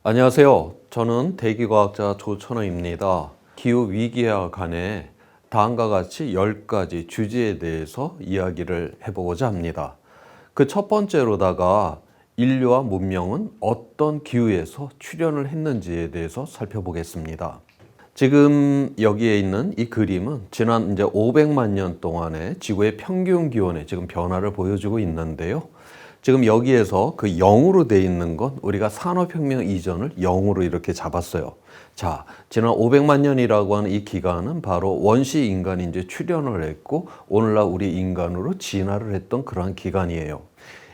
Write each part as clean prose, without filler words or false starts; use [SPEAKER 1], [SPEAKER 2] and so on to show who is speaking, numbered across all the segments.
[SPEAKER 1] 안녕하세요. 저는 대기과학자 조천호입니다. 기후위기와 관해 다음과 같이 10가지 주제에 대해서 이야기를 해보고자 합니다. 그 첫 번째로다가 인류와 문명은 어떤 기후에서 출현을 했는지에 대해서 살펴보겠습니다. 지금 여기에 있는 이 그림은 지난 이제 500만 년 동안의 지구의 평균 기온의 지금 변화를 보여주고 있는데요. 지금 여기에서 그 0으로 돼 있는 건 우리가 산업혁명 이전을 0으로 이렇게 잡았어요. 자, 지난 500만 년이라고 하는 이 기간은 바로 원시 인간이 이제 출현을 했고 오늘날 우리 인간으로 진화를 했던 그러한 기간이에요.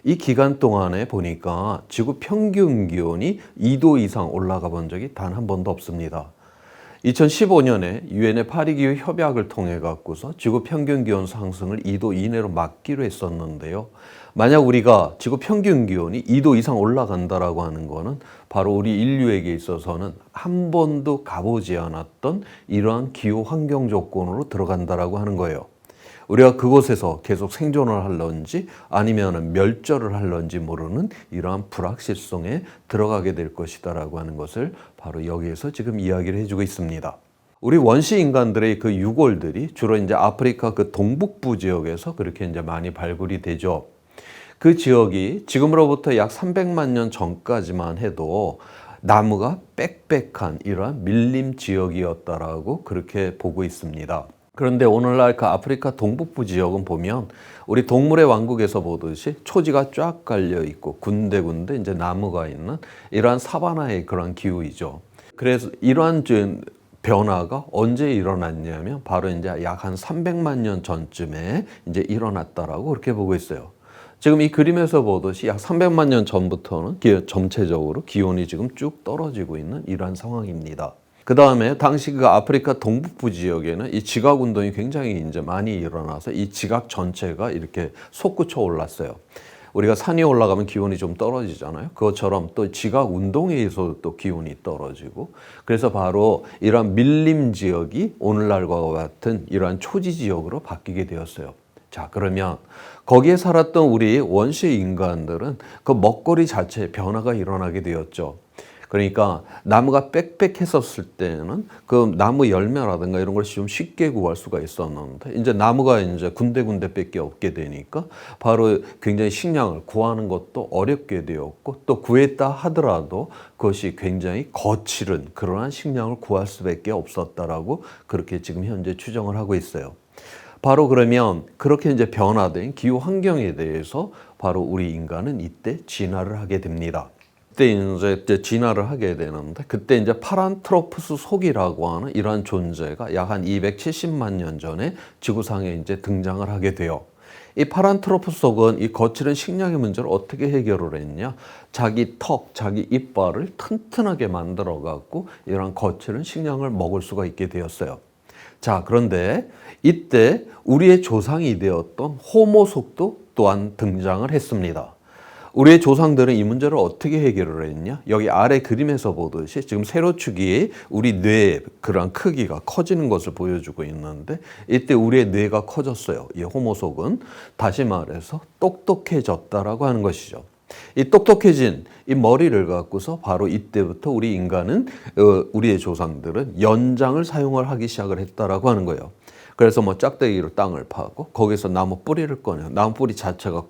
[SPEAKER 1] 이 기간 동안에 보니까 지구 평균 기온이 2도 이상 올라가 본 적이 단 한 번도 없습니다. 2015년에 유엔의 파리기후 협약을 통해 갖고서 지구 평균 기온 상승을 2도 이내로 막기로 했었는데요. 만약 우리가 지구 평균 기온이 2도 이상 올라간다라고 하는 거는 바로 우리 인류에게 있어서는 한 번도 가보지 않았던 이러한 기후 환경 조건으로 들어간다라고 하는 거예요. 우리가 그곳에서 계속 생존을 할런지 아니면 멸절을 할런지 모르는 이러한 불확실성에 들어가게 될 것이다라고 하는 것을 바로 여기에서 지금 이야기를 해주고 있습니다. 우리 원시 인간들의 그 유골들이 주로 이제 아프리카 그 동북부 지역에서 그렇게 이제 많이 발굴이 되죠. 그 지역이 지금으로부터 약 300만 년 전까지만 해도 나무가 빽빽한 이러한 밀림 지역이었다라고 그렇게 보고 있습니다. 그런데 오늘날 그 아프리카 동북부 지역은 보면 우리 동물의 왕국에서 보듯이 초지가 쫙 깔려 있고 군데군데 이제 나무가 있는 이러한 사바나의 그런 기후이죠. 그래서 이러한 변화가 언제 일어났냐면 바로 이제 약 한 300만 년 전쯤에 이제 일어났다라고 그렇게 보고 있어요. 지금 이 그림에서 보듯이 약 300만 년 전부터는 전체적으로 기온이 지금 쭉 떨어지고 있는 이러한 상황입니다. 그 다음에 당시 그 아프리카 동북부 지역에는 이 지각 운동이 굉장히 이제 많이 일어나서 이 지각 전체가 이렇게 솟구쳐 올랐어요. 우리가 산이 올라가면 기온이 좀 떨어지잖아요. 그것처럼 또 지각 운동에 의해서 또 기온이 떨어지고 그래서 바로 이러한 밀림 지역이 오늘날과 같은 이러한 초지 지역으로 바뀌게 되었어요. 자, 그러면 거기에 살았던 우리 원시 인간들은 그 먹거리 자체에 변화가 일어나게 되었죠. 그러니까 나무가 빽빽했었을 때는 그 나무 열매라든가 이런 걸 좀 쉽게 구할 수가 있었는데 이제 나무가 이제 군데군데밖에 없게 되니까 바로 굉장히 식량을 구하는 것도 어렵게 되었고 또 구했다 하더라도 그것이 굉장히 거칠은 그러한 식량을 구할 수밖에 없었다라고 그렇게 지금 현재 추정을 하고 있어요. 바로 그러면 그렇게 이제 변화된 기후 환경에 대해서 바로 우리 인간은 이때 진화를 하게 됩니다. 그때 이제 진화를 하게 되는데 그때 이제 파란트로푸스 속이라고 하는 이러한 존재가 약 한 270만 년 전에 지구상에 이제 등장을 하게 돼요. 이 파란트로푸스 속은 이 거칠은 식량의 문제를 어떻게 해결을 했냐? 자기 턱, 자기 이빨을 튼튼하게 만들어 갖고 이러한 거칠은 식량을 먹을 수가 있게 되었어요. 자, 그런데 이때 우리의 조상이 되었던 호모속도 또한 등장을 했습니다. 우리의 조상들은 이 문제를 어떻게 해결을 했냐? 여기 아래 그림에서 보듯이 지금 세로축이 우리 뇌의 그러한 크기가 커지는 것을 보여주고 있는데 이때 우리의 뇌가 커졌어요. 이 호모속은 다시 말해서 똑똑해졌다라고 하는 것이죠. 이 똑똑해진 이 머리를 갖고서 바로 이때부터 우리 인간은 우리의 조상들은 연장을 사용을 하기 시작을 했다라고 하는 거예요. 그래서 뭐 짝대기로 땅을 파고 거기서 나무 뿌리를 꺼내 나무 뿌리 자체가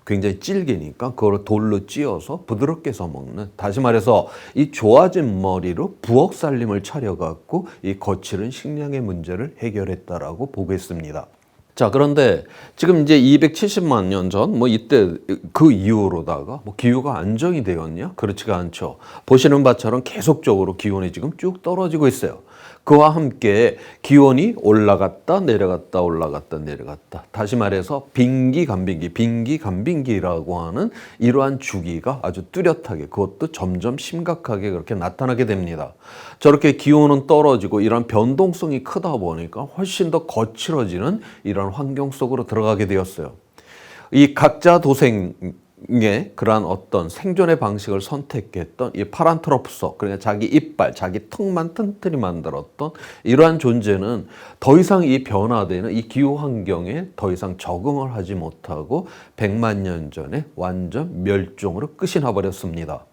[SPEAKER 1] 굉장히 질기니까 그걸 돌로 찧어서 부드럽게 해서 먹는, 다시 말해서 이 좋아진 머리로 부엌 살림을 차려갖고 이 거칠은 식량의 문제를 해결했다라고 보고 있습니다. 자, 그런데 지금 이제 270만 년 전 뭐 이때 그 이후로다가 뭐 기후가 안정이 되었냐? 그렇지가 않죠. 보시는 바처럼 계속적으로 기온이 지금 쭉 떨어지고 있어요. 그와 함께 기온이 올라갔다 내려갔다 올라갔다 내려갔다, 다시 말해서 빈기간빈기, 빈기간빈기라고 하는 이러한 주기가 아주 뚜렷하게 그것도 점점 심각하게 그렇게 나타나게 됩니다. 저렇게 기온은 떨어지고 이런 변동성이 크다 보니까 훨씬 더 거칠어지는 이런 환경 속으로 들어가게 되었어요. 이 각자 도생의 그러한 어떤 생존의 방식을 선택했던 이 파란트로푸스, 그러니까 자기 이빨, 자기 턱만 튼튼히 만들었던 이러한 존재는 더 이상 이 변화되는 이 기후 환경에 더 이상 적응을 하지 못하고 100만 년 전에 완전 멸종으로 끝이 나버렸습니다.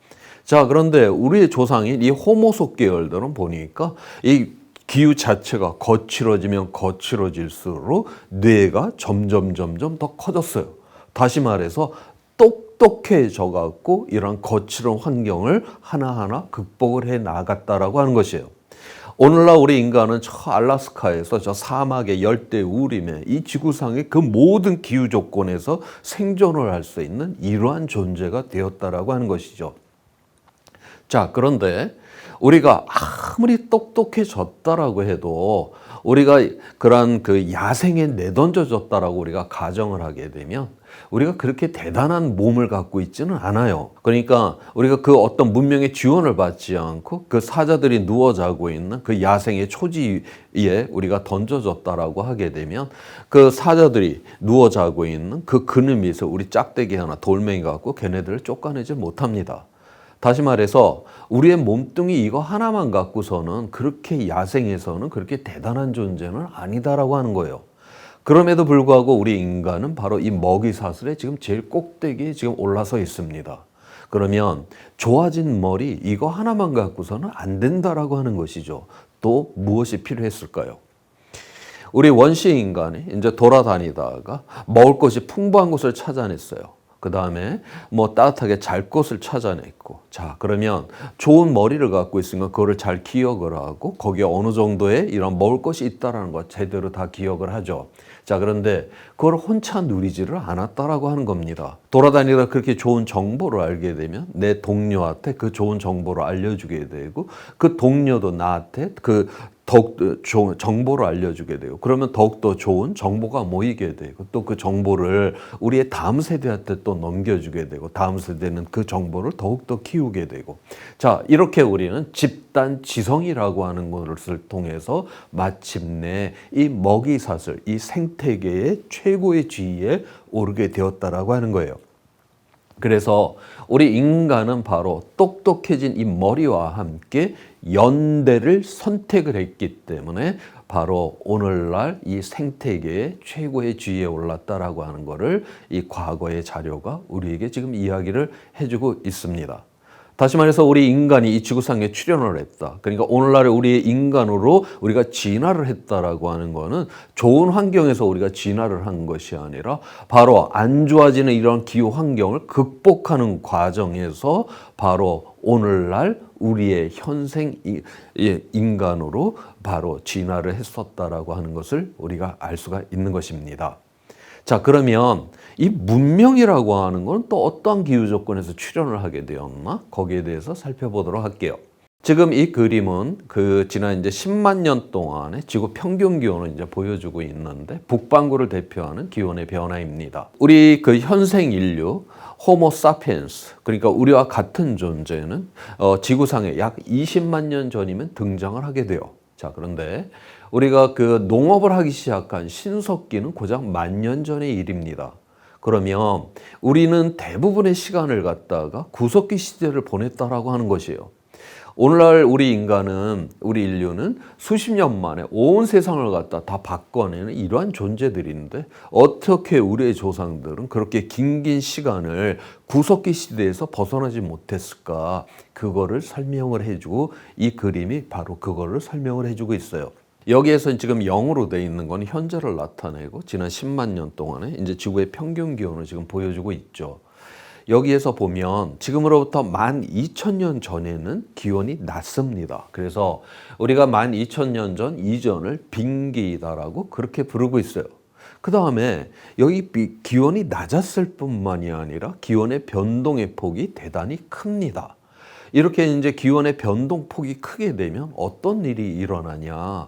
[SPEAKER 1] 자, 그런데 우리의 조상인 이 호모속 계열들은 보니까 이 기후 자체가 거칠어지면 거칠어질수록 뇌가 점점 더 커졌어요. 다시 말해서 똑똑해져 갖고 이런 거칠은 환경을 하나하나 극복을 해 나갔다라고 하는 것이에요. 오늘날 우리 인간은 저 알래스카에서 저 사막의 열대 우림에 이 지구상의 그 모든 기후 조건에서 생존을 할 수 있는 이러한 존재가 되었다라고 하는 것이죠. 자, 그런데 우리가 아무리 똑똑해졌다라고 해도 우리가 그런 그 야생에 내던져졌다라고 우리가 가정을 하게 되면 우리가 그렇게 대단한 몸을 갖고 있지는 않아요. 그러니까 우리가 그 어떤 문명의 지원을 받지 않고 그 사자들이 누워 자고 있는 그 야생의 초지에 우리가 던져졌다라고 하게 되면 그 사자들이 누워 자고 있는 그 그늘 밑에서 우리 짝대기 하나 돌멩이 갖고 걔네들을 쫓아내지 못합니다. 다시 말해서 우리의 몸뚱이 이거 하나만 갖고서는 그렇게 야생에서는 그렇게 대단한 존재는 아니다라고 하는 거예요. 그럼에도 불구하고 우리 인간은 바로 이 먹이사슬의 지금 제일 꼭대기에 지금 올라서 있습니다. 그러면 좋아진 머리 이거 하나만 갖고서는 안 된다라고 하는 것이죠. 또 무엇이 필요했을까요? 우리 원시 인간이 이제 돌아다니다가 먹을 것이 풍부한 곳을 찾아냈어요. 그 다음에 뭐 따뜻하게 잘 곳을 찾아냈고, 자, 그러면 좋은 머리를 갖고 있으면 그거를 잘 기억을 하고 거기에 어느 정도의 이런 먹을 것이 있다라는 것 제대로 다 기억을 하죠. 자, 그런데 그걸 혼자 누리지를 않았다라고 하는 겁니다. 돌아다니다 그렇게 좋은 정보를 알게 되면 내 동료한테 그 좋은 정보를 알려주게 되고 그 동료도 나한테 그 더욱더 좋은 정보를 알려주게 되고 그러면 더욱더 좋은 정보가 모이게 되고 또 그 정보를 우리의 다음 세대한테 또 넘겨주게 되고 다음 세대는 그 정보를 더욱더 키우게 되고 자, 이렇게 우리는 집단 지성이라고 하는 것을 통해서 마침내 이 먹이사슬, 이 생태계의 최고의 지위에 오르게 되었다라고 하는 거예요. 그래서 우리 인간은 바로 똑똑해진 이 머리와 함께 연대를 선택을 했기 때문에 바로 오늘날 이 생태계의 최고의 지위에 올랐다라고 하는 것을 이 과거의 자료가 우리에게 지금 이야기를 해주고 있습니다. 다시 말해서 우리 인간이 이 지구상에 출현을 했다. 그러니까 오늘날의 우리의 인간으로 우리가 진화를 했다라고 하는 거는 좋은 환경에서 우리가 진화를 한 것이 아니라 바로 안 좋아지는 이런 기후 환경을 극복하는 과정에서 바로 오늘날 우리의 현생 인간으로 바로 진화를 했었다라고 하는 것을 우리가 알 수가 있는 것입니다. 자, 그러면 이 문명이라고 하는 건 또 어떠한 기후 조건에서 출현을 하게 되었나? 거기에 대해서 살펴보도록 할게요. 지금 이 그림은 그 지난 이제 10만 년 동안의 지구 평균 기온을 이제 보여주고 있는데 북반구를 대표하는 기온의 변화입니다. 우리 그 현생 인류 호모 사피엔스, 그러니까 우리와 같은 존재는 지구상에 약 20만 년 전이면 등장을 하게 돼요. 자, 그런데 우리가 그 농업을 하기 시작한 신석기는 고작 10,000년 전의 일입니다. 그러면 우리는 대부분의 시간을 갖다가 구석기 시대를 보냈다라고 하는 것이에요. 오늘날 우리 인간은, 우리 인류는 수십 년 만에 온 세상을 갖다 다 바꿔내는 이러한 존재들인데 어떻게 우리의 조상들은 그렇게 긴 시간을 구석기 시대에서 벗어나지 못했을까? 그거를 설명을 해주고 이 그림이 바로 그거를 설명을 해주고 있어요. 여기에서 지금 0으로 되어 있는 건 현재를 나타내고 지난 10만 년 동안에 이제 지구의 평균 기온을 지금 보여주고 있죠. 여기에서 보면 지금으로부터 12,000년 전에는 기온이 낮습니다. 그래서 우리가 12,000년 전 이전을 빙기이다라고 그렇게 부르고 있어요. 그 다음에 여기 기온이 낮았을 뿐만이 아니라 기온의 변동의 폭이 대단히 큽니다. 이렇게 이제 기온의 변동폭이 크게 되면 어떤 일이 일어나냐.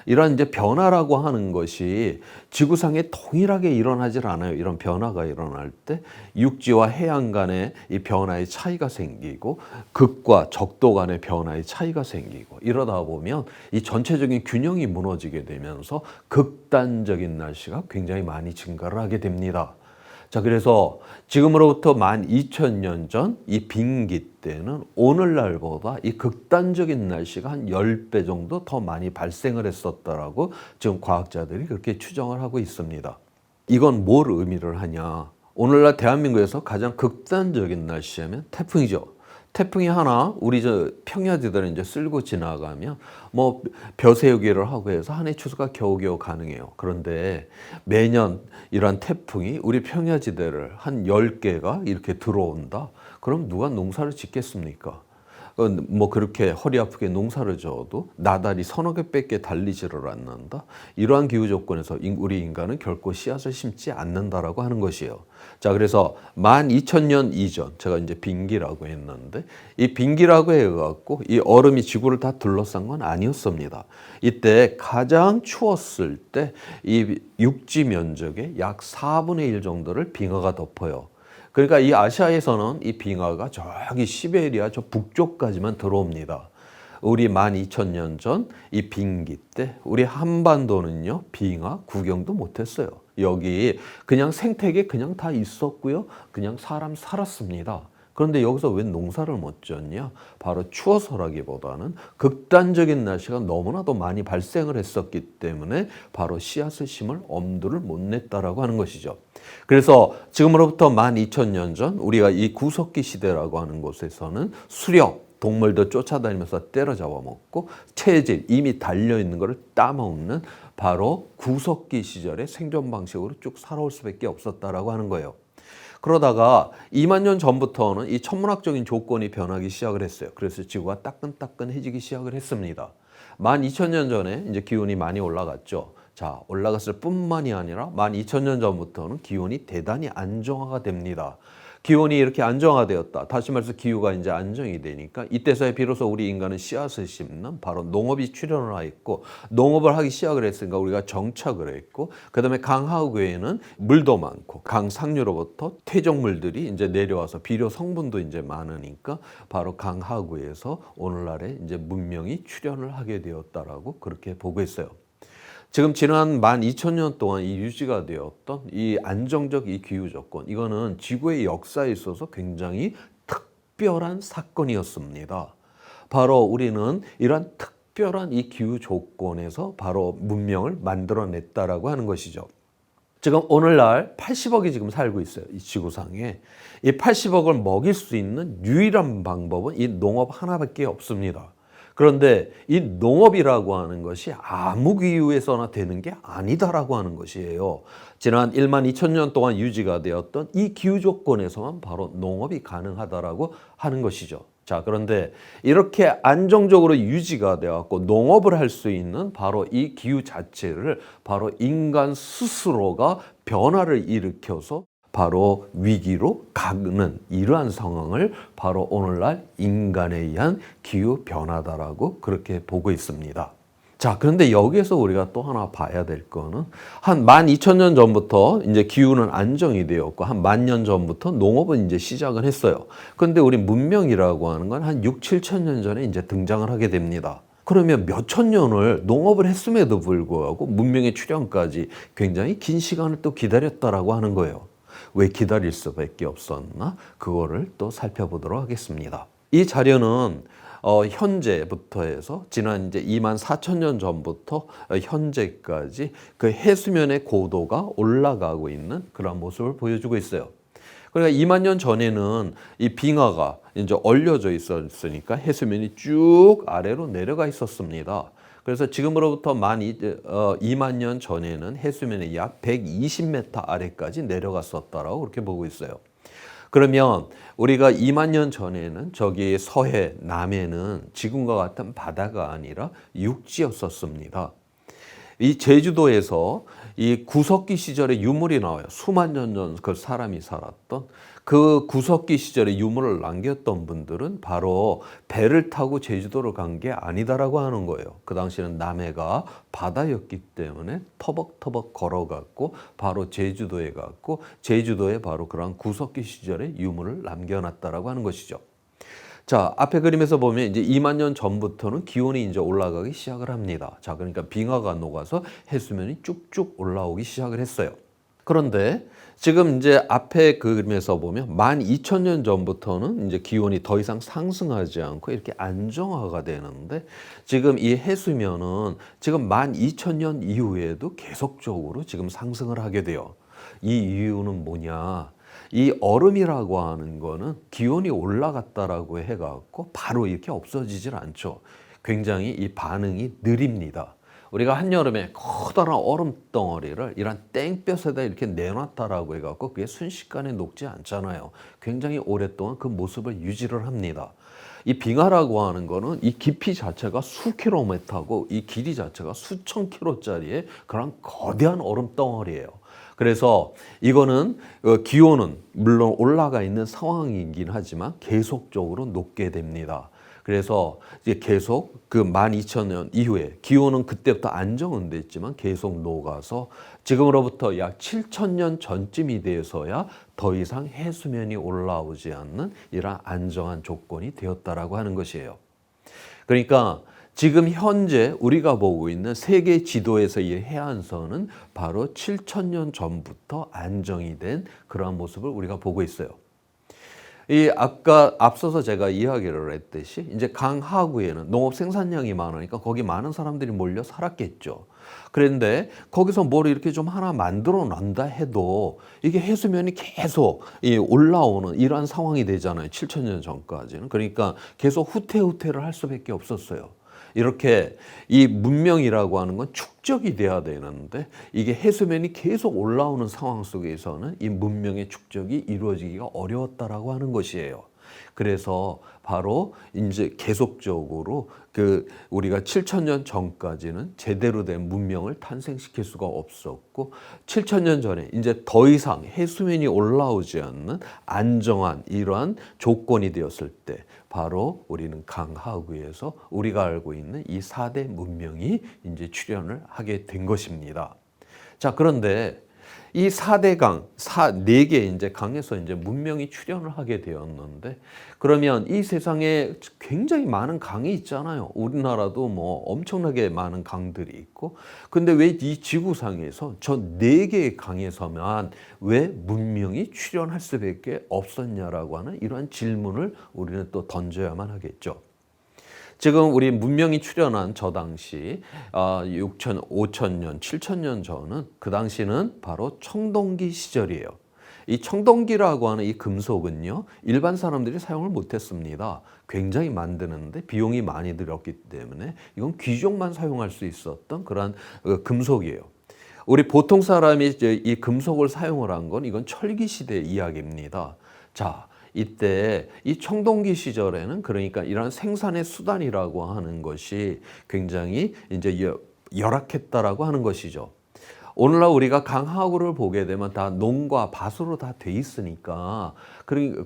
[SPEAKER 1] 이런 이제 변화라고 하는 것이 지구상에 동일하게 일어나질 않아요. 이런 변화가 일어날 때 육지와 해안 간의 이 변화의 차이가 생기고 극과 적도 간의 변화의 차이가 생기고 이러다 보면 이 전체적인 균형이 무너지게 되면서 극단적인 날씨가 굉장히 많이 증가를 하게 됩니다. 자, 그래서 지금으로부터 12,000년 전 이 빙기 때는 오늘날보다 이 극단적인 날씨가 한 10배 정도 더 많이 발생을 했었다라고 지금 과학자들이 그렇게 추정을 하고 있습니다. 이건 뭘 의미를 하냐? 오늘날 대한민국에서 가장 극단적인 날씨하면 태풍이죠. 태풍이 하나 우리 저 평야지대를 이제 쓸고 지나가면 뭐 벼세우기를 하고 해서 한 해 추수가 겨우겨우 가능해요. 그런데 매년 이러한 태풍이 우리 평야지대를 한 10개가 이렇게 들어온다. 그럼 누가 농사를 짓겠습니까? 뭐 그렇게 허리 아프게 농사를 지어도 나달이 서너 개밖에 달리지를 않는다. 이러한 기후 조건에서 우리 인간은 결코 씨앗을 심지 않는다라고 하는 것이에요. 자, 그래서 12,000년 이전, 제가 이제 빙기라고 했는데, 이 빙기라고 해갖고 이 얼음이 지구를 다 둘러싼 건 아니었습니다. 이때 가장 추웠을 때 이 육지 면적의 약 4분의 1 정도를 빙하가 덮어요. 그러니까 이 아시아에서는 이 빙하가 저기 시베리아 저 북쪽까지만 들어옵니다. 우리 12,000년 전 이 빙기 때 우리 한반도는요, 빙하 구경도 못했어요. 여기 그냥 생태계 그냥 다 있었고요. 그냥 사람 살았습니다. 그런데 여기서 왜 농사를 못 지었냐? 바로 추워서라기보다는 극단적인 날씨가 너무나도 많이 발생을 했었기 때문에 바로 씨앗을 심을 엄두를 못 냈다라고 하는 것이죠. 그래서 지금으로부터 12,000년 전 우리가 이 구석기 시대라고 하는 곳에서는 수렵, 동물도 쫓아다니면서 때려잡아 먹고 체질, 이미 달려있는 것을 따먹는 바로 구석기 시절의 생존 방식으로 쭉 살아올 수밖에 없었다라고 하는 거예요. 그러다가 2만 년 전부터는 이 천문학적인 조건이 변하기 시작을 했어요. 그래서 지구가 따끈따끈해지기 시작을 했습니다. 12,000년 전에 이제 기온이 많이 올라갔죠. 자, 올라갔을 뿐만이 아니라 12,000년 전부터는 기온이 대단히 안정화가 됩니다. 기온이 이렇게 안정화되었다. 다시 말해서 기후가 이제 안정이 되니까 이때서야 비로소 우리 인간은 씨앗을 심는 바로 농업이 출현을 하였고, 농업을 하기 시작을 했으니까 우리가 정착을 했고, 그다음에 강하구에는 물도 많고 강 상류로부터 퇴적물들이 이제 내려와서 비료 성분도 이제 많으니까 바로 강하구에서 오늘날의 이제 문명이 출현을 하게 되었다라고 그렇게 보고 있어요. 지금 지난 12,000년 동안 이 유지가 되었던 이 안정적 이 기후 조건, 이거는 지구의 역사에 있어서 굉장히 특별한 사건이었습니다. 바로 우리는 이러한 특별한 이 기후 조건에서 바로 문명을 만들어냈다라고 하는 것이죠. 지금 오늘날 80억이 지금 살고 있어요. 이 지구상에. 이 80억을 먹일 수 있는 유일한 방법은 이 농업 하나밖에 없습니다. 그런데 이 농업이라고 하는 것이 아무 기후에서나 되는 게 아니다라고 하는 것이에요. 지난 12,000년 동안 유지가 되었던 이 기후 조건에서만 바로 농업이 가능하다라고 하는 것이죠. 자, 그런데 이렇게 안정적으로 유지가 되었고 농업을 할 수 있는 바로 이 기후 자체를 바로 인간 스스로가 변화를 일으켜서 바로 위기로 가는 이러한 상황을 바로 오늘날 인간에 의한 기후 변화다라고 그렇게 보고 있습니다. 자, 그런데 여기에서 우리가 또 하나 봐야 될 거는 한 12,000년 전부터 이제 기후는 안정이 되었고 한 10,000년 전부터 농업은 이제 시작을 했어요. 그런데 우리 문명이라고 하는 건 한 6, 7,000년 전에 이제 등장을 하게 됩니다. 그러면 몇천 년을 농업을 했음에도 불구하고 문명의 출현까지 굉장히 긴 시간을 또 기다렸다라고 하는 거예요. 왜 기다릴 수밖에 없었나? 그거를 또 살펴보도록 하겠습니다. 이 자료는 현재부터 해서 지난 이제 24,000년 전부터 현재까지 그 해수면의 고도가 올라가고 있는 그런 모습을 보여주고 있어요. 그러니까 2만 년 전에는 이 빙하가 이제 얼려져 있었으니까 해수면이 쭉 아래로 내려가 있었습니다. 그래서 지금으로부터 2만 년 전에는 해수면이 약 120m 아래까지 내려갔었다라고 그렇게 보고 있어요. 그러면 우리가 2만 년 전에는 저기 서해, 남해는 지금과 같은 바다가 아니라 육지였었습니다. 이 제주도에서 이 구석기 시절의 유물이 나와요. 수만 년 전 그 사람이 살았던 그 구석기 시절의 유물을 남겼던 분들은 바로 배를 타고 제주도를 간 게 아니다라고 하는 거예요. 그 당시에는 남해가 바다였기 때문에 터벅터벅 걸어갔고 바로 제주도에 갔고 제주도에 바로 그런 구석기 시절의 유물을 남겨놨다라고 하는 것이죠. 자, 앞에 그림에서 보면 이제 2만 년 전부터는 기온이 이제 올라가기 시작을 합니다. 자, 그러니까 빙하가 녹아서 해수면이 쭉쭉 올라오기 시작을 했어요. 그런데 지금 이제 앞에 그 그림에서 보면 12,000년 전부터는 이제 기온이 더 이상 상승하지 않고 이렇게 안정화가 되는데 지금 이 해수면은 지금 12,000년 이후에도 계속적으로 지금 상승을 하게 돼요. 이 이유는 뭐냐? 이 얼음이라고 하는 거는 기온이 올라갔다라고 해갖고 바로 이렇게 없어지질 않죠. 굉장히 이 반응이 느립니다. 우리가 한여름에 커다란 얼음 덩어리를 이런 땡볕에다 이렇게 내놨다라고 해갖고 그게 순식간에 녹지 않잖아요. 굉장히 오랫동안 그 모습을 유지를 합니다. 이 빙하라고 하는 거는 이 깊이 자체가 수 킬로미터고 이 길이 자체가 수천 킬로짜리의 그런 거대한 얼음 덩어리예요. 그래서 이거는 기온은 물론 올라가 있는 상황이긴 하지만 계속적으로 녹게 됩니다. 그래서 이제 계속 그 12,000년 이후에 기온은 그때부터 안정은 됐지만 계속 녹아서 지금으로부터 약 7,000년 전쯤이 돼서야 더 이상 해수면이 올라오지 않는 이런 안정한 조건이 되었다라고 하는 것이에요. 그러니까 지금 현재 우리가 보고 있는 세계 지도에서 이 해안선은 바로 7,000년 전부터 안정이 된 그러한 모습을 우리가 보고 있어요. 이 아까 앞서서 제가 이야기를 했듯이 이제 강 하구에는 농업 생산량이 많으니까 거기 많은 사람들이 몰려 살았겠죠. 그런데 거기서 뭘 이렇게 좀 하나 만들어 낸다 해도 이게 해수면이 계속 올라오는 이러한 상황이 되잖아요. 7,000년 전까지는. 그러니까 계속 후퇴를 할 수밖에 없었어요. 이렇게 이 문명이라고 하는 건 축적이 돼야 되는데 이게 해수면이 계속 올라오는 상황 속에서는 이 문명의 축적이 이루어지기가 어려웠다라고 하는 것이에요. 그래서 바로 이제 계속적으로 우리가 7,000년 전까지는 제대로 된 문명을 탄생시킬 수가 없었고 7,000년 전에 이제 더 이상 해수면이 올라오지 않는 안정한 이러한 조건이 되었을 때 바로 우리는 강 하구에서 우리가 알고 있는 이 4대 문명이 이제 출현을 하게 된 것입니다. 자, 그런데 이 4대 강, 4개 이제 강에서 이제 문명이 출현을 하게 되었는데 그러면 이 세상에 굉장히 많은 강이 있잖아요. 우리나라도 뭐 엄청나게 많은 강들이 있고 근데 왜 이 지구상에서 저 4개의 강에서만 왜 문명이 출현할 수밖에 없었냐라고 하는 이러한 질문을 우리는 또 던져야만 하겠죠. 지금 우리 문명이 출현한 저 당시 6천, 5천년, 7천년 전은 그 당시는 바로 청동기 시절이에요. 이 청동기라고 하는 이 금속은요, 일반 사람들이 사용을 못했습니다. 굉장히 만드는데 비용이 많이 들었기 때문에 이건 귀족만 사용할 수 있었던 그러한 금속이에요. 우리 보통 사람이 이 금속을 사용을 한 건 이건 철기 시대 이야기입니다. 자, 이때 이 청동기 시절에는 그러니까 이런 생산의 수단이라고 하는 것이 굉장히 이제 열악했다라고 하는 것이죠. 오늘날 우리가 강하구를 보게 되면 다 농과 밭으로 다 돼 있으니까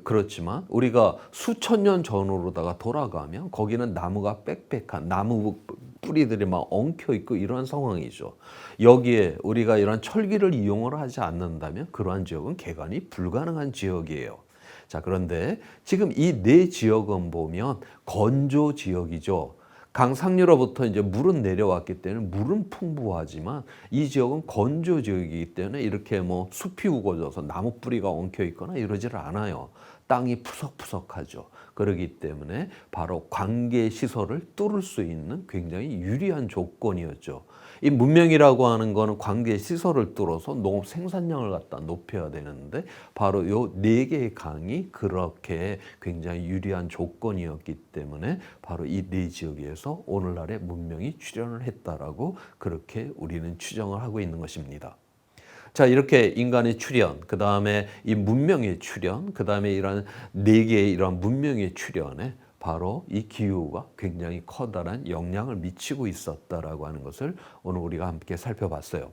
[SPEAKER 1] 그렇지만 우리가 수천 년 전으로다가 돌아가면 거기는 나무가 빽빽한 나무 뿌리들이 막 엉켜 있고 이러한 상황이죠. 여기에 우리가 이런 철기를 이용을 하지 않는다면 그러한 지역은 개간이 불가능한 지역이에요. 자, 그런데 지금 이 4지역은 보면 건조 지역이죠. 강 상류로부터 이제 물은 내려왔기 때문에 물은 풍부하지만 이 지역은 건조 지역이기 때문에 이렇게 뭐 숲이 우거져서 나무 뿌리가 엉켜 있거나 이러지를 않아요. 땅이 푸석푸석하죠. 그렇기 때문에 바로 관계 시설을 뚫을 수 있는 굉장히 유리한 조건이었죠. 이 문명이라고 하는 거는 관계 시설을 뚫어서 농업 생산량을 갖다 높여야 되는데 바로 요 4개의 강이 그렇게 굉장히 유리한 조건이었기 때문에 바로 이 4지역에서 오늘날의 문명이 출현을 했다라고 그렇게 우리는 추정을 하고 있는 것입니다. 자, 이렇게 인간의 출현, 그 다음에 이 문명의 출현, 그 다음에 이런 4개의 이런 문명의 출현에 바로 이 기후가 굉장히 커다란 영향을 미치고 있었다라고 하는 것을 오늘 우리가 함께 살펴봤어요.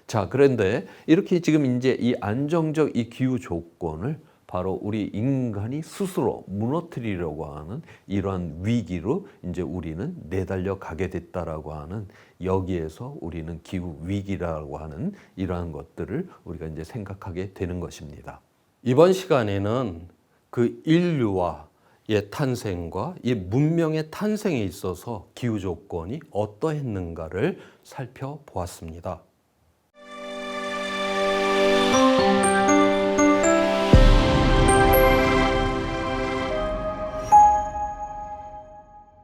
[SPEAKER 1] 자, 그런데 이렇게 지금 이제 이 안정적 이 기후 조건을 바로 우리 인간이 스스로 무너뜨리려고 하는 이러한 위기로 이제 우리는 내달려 가게 됐다라고 하는 여기에서 우리는 기후 위기라고 하는 이러한 것들을 우리가 이제 생각하게 되는 것입니다. 이번 시간에는 그 인류와 의 탄생과 이 문명의 탄생에 있어서 기후 조건이 어떠했는가를 살펴보았습니다.